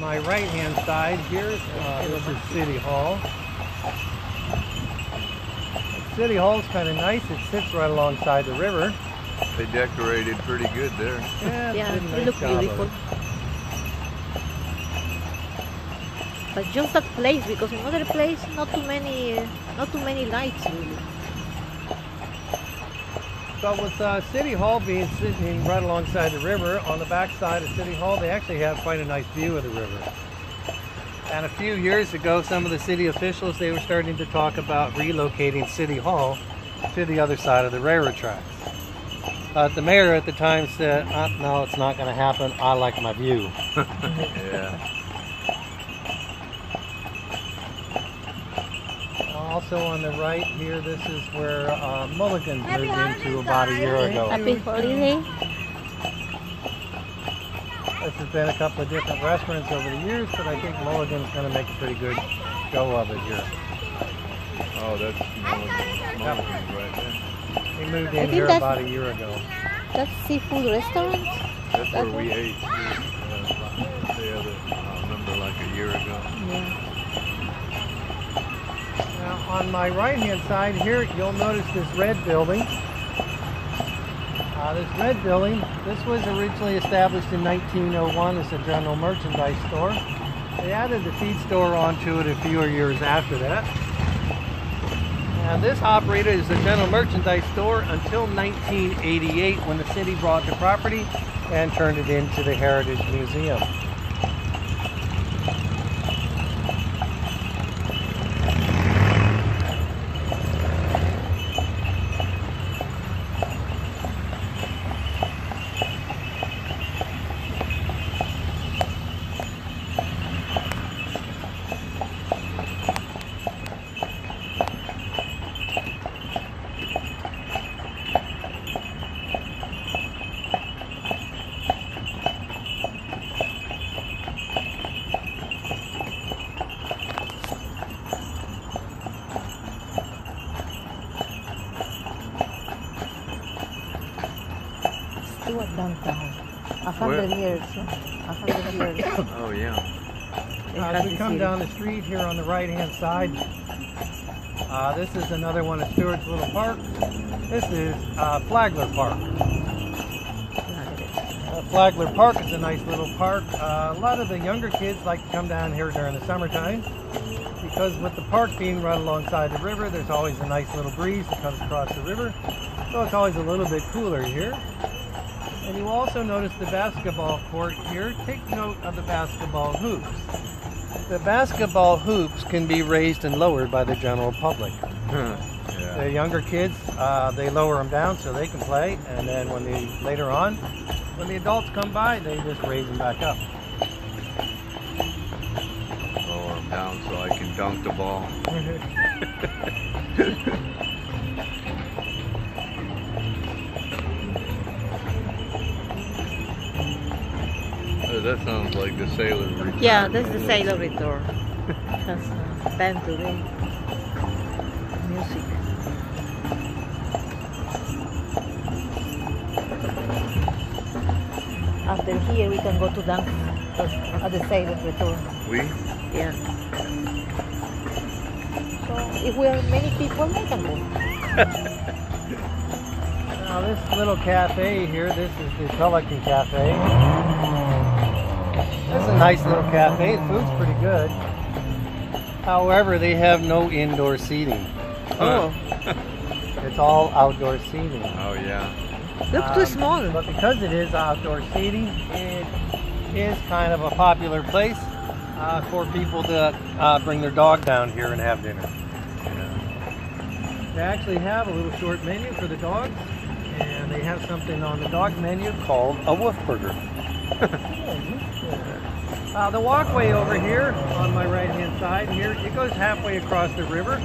my right-hand side here, this is City Hall. City Hall's kind of nice. It sits right alongside the river. They decorated pretty good there. Yeah, did a it nice looks job of beautiful. it. But just that place, because another place, not too many lights really. But with City Hall being sitting right alongside the river, on the back side of City Hall, they actually have quite a nice view of the river. And a few years ago, some of the city officials, they were starting to talk about relocating City Hall to the other side of the railroad tracks. The mayor at the time said, no, it's not going to happen. I like my view. Yeah. Also on the right here, this is where Mulligan's moved into about a year ago. Happy holiday. This has been a couple of different restaurants over the years, but I think Mulligan's going to make a pretty good go of it here. Oh, that's Mulligan's right there. He moved in here about a year ago. That's seafood restaurant. That's where we ate the other, I remember like a year ago. Yeah. Now on my right-hand side here, you'll notice this red building. This red building, this was originally established in 1901 as a general merchandise store. They added the feed store onto it a few years after that. And this operated as a general merchandise store until 1988 when the city bought the property and turned it into the Heritage Museum. Stuart downtown. 100 years. 100 years. Oh, yeah. As we come down the street here on the right-hand side, this is another one of Stuart's little parks. This is Flagler Park. Flagler Park is a nice little park. A lot of the younger kids like to come down here during the summertime because with the park being right alongside the river, there's always a nice little breeze that comes across the river. So it's always a little bit cooler here. And you also notice the basketball court here. Take note of the basketball hoops. The basketball hoops can be raised and lowered by the general public. Yeah. The younger kids, they lower them down so they can play, and then later on, when the adults come by, they just raise them back up. Lower them down so I can dunk the ball. That sounds like the sailor return. Yeah, that's the sailor return. Has band today. Music. After here, we can go to dance at the sailor return. We? Yeah. So if we are many people, we can go. Now this little cafe here, this is the Pelican Cafe. It's a nice little cafe. The food's pretty good. However, they have no indoor seating. Oh. It's all outdoor seating. Oh, yeah. Look too small. But because it is outdoor seating, it is kind of a popular place for people to bring their dog down here and have dinner. Yeah. They actually have a little short menu for the dogs, and they have something on the dog menu called a wolf burger. The walkway over here on my right-hand side here, it goes halfway across the river.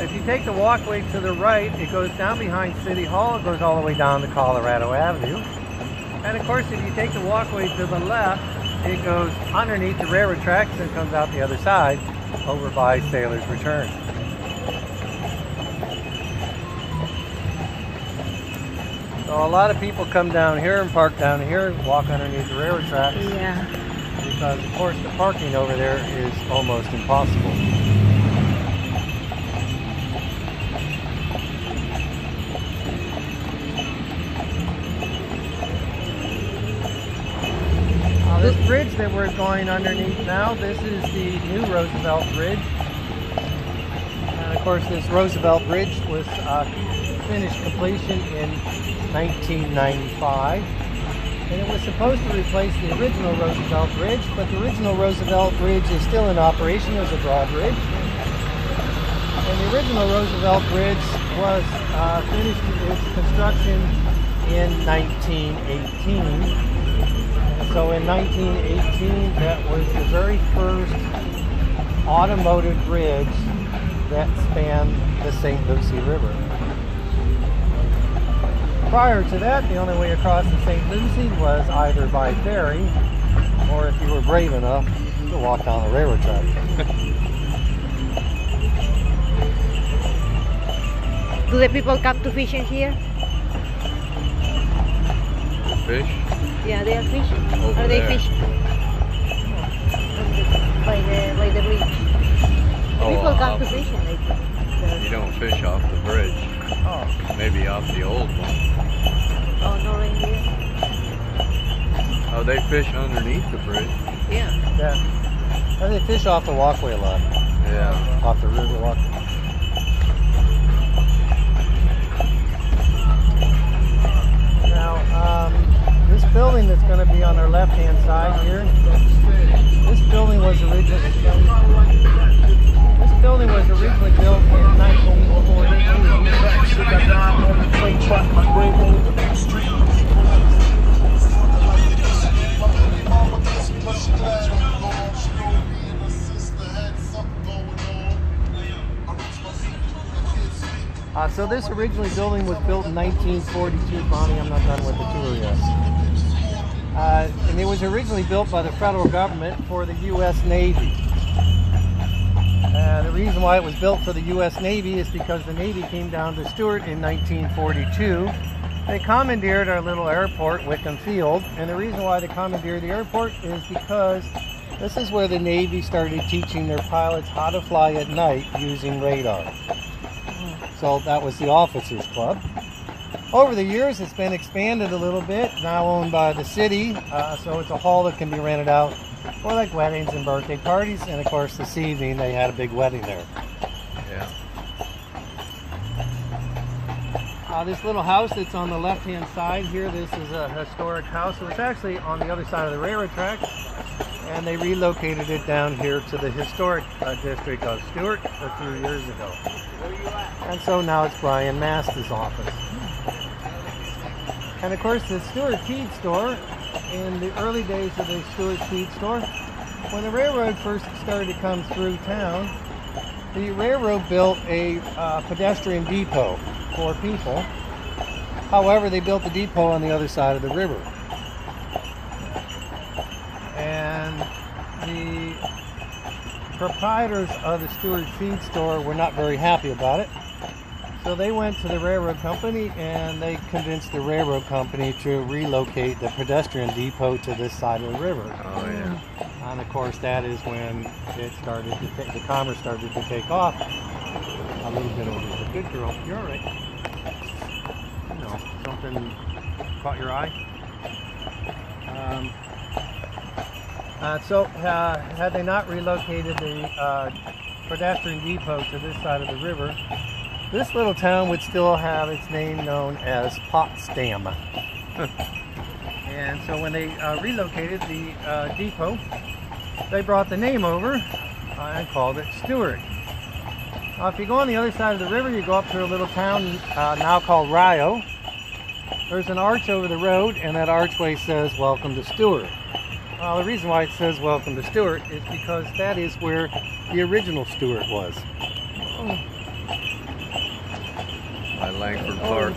If you take the walkway to the right, it goes down behind City Hall, it goes all the way down to Colorado Avenue. And of course, if you take the walkway to the left, it goes underneath the railroad tracks and comes out the other side over by Sailor's Return. So a lot of people come down here and park down here and walk underneath the railroad tracks. Yeah. because, of course, the parking over there is almost impossible. This bridge that we're going underneath now, this is the new Roosevelt Bridge. And of course this Roosevelt Bridge was finished completion in 1995. And it was supposed to replace the original Roosevelt Bridge, but the original Roosevelt Bridge is still in operation as a drawbridge. And the original Roosevelt Bridge was finished its construction in 1918. So in 1918, that was the very first automotive bridge that spanned the St. Lucie River. Prior to that, the only way across the St. Lucie was either by ferry, or if you were brave enough, to walk down the railroad track. Do the people come to fishing here? Fish? Yeah, they are fishing. Over Are they there. fishing? By the bridge. People come to fishing, I think. You don't fish off the bridge. Oh. Maybe off the old one. Oh, no reindeer? Oh, they fish underneath the bridge. Yeah. Yeah. And they fish off the walkway a lot. Yeah. Off the river walkway. Now, this building that's going to be on our left-hand side here, this building was originally built in 1942. So this originally building was built in 1942, Bonnie. I'm not done with the tour yet. And it was originally built by the federal government for the U.S. Navy. The reason why it was built for the U.S. Navy is because the Navy came down to Stuart in 1942. They commandeered our little airport, Wickham Field, and the reason why they commandeered the airport is because this is where the Navy started teaching their pilots how to fly at night using radar. So that was the Officers Club. Over the years, it's been expanded a little bit, now owned by the city, so it's a hall that can be rented out for like weddings and birthday parties, and of course this evening they had a big wedding there. Yeah. This little house that's on the left-hand side here, this is a historic house. It was actually on the other side of the railroad tracks, and they relocated it down here to the historic district of Stuart a few years ago. And so now it's Brian Mast's office. And of course the Stuart Feed Store, in the early days of the Stuart Feed Store, when the railroad first started to come through town, the railroad built a pedestrian depot for people. However, they built the depot on the other side of the river. And the proprietors of the Stuart Feed Store were not very happy about it. So they went to the railroad company and they convinced the railroad company to relocate the pedestrian depot to this side of the river. Oh, yeah. And of course that is when it started to the commerce started to take off a little bit over. Good girl, you're all right. No, something caught your eye. So had they not relocated the pedestrian depot to this side of the river, this little town would still have its name known as Potsdam. And so when they relocated the depot, they brought the name over and called it Stuart. If you go on the other side of the river, you go up to a little town now called Rio. There's an arch over the road, and that archway says, "Welcome to Stuart." The reason why it says "Welcome to Stuart" is because that is where the original Stuart was. By Langford Park.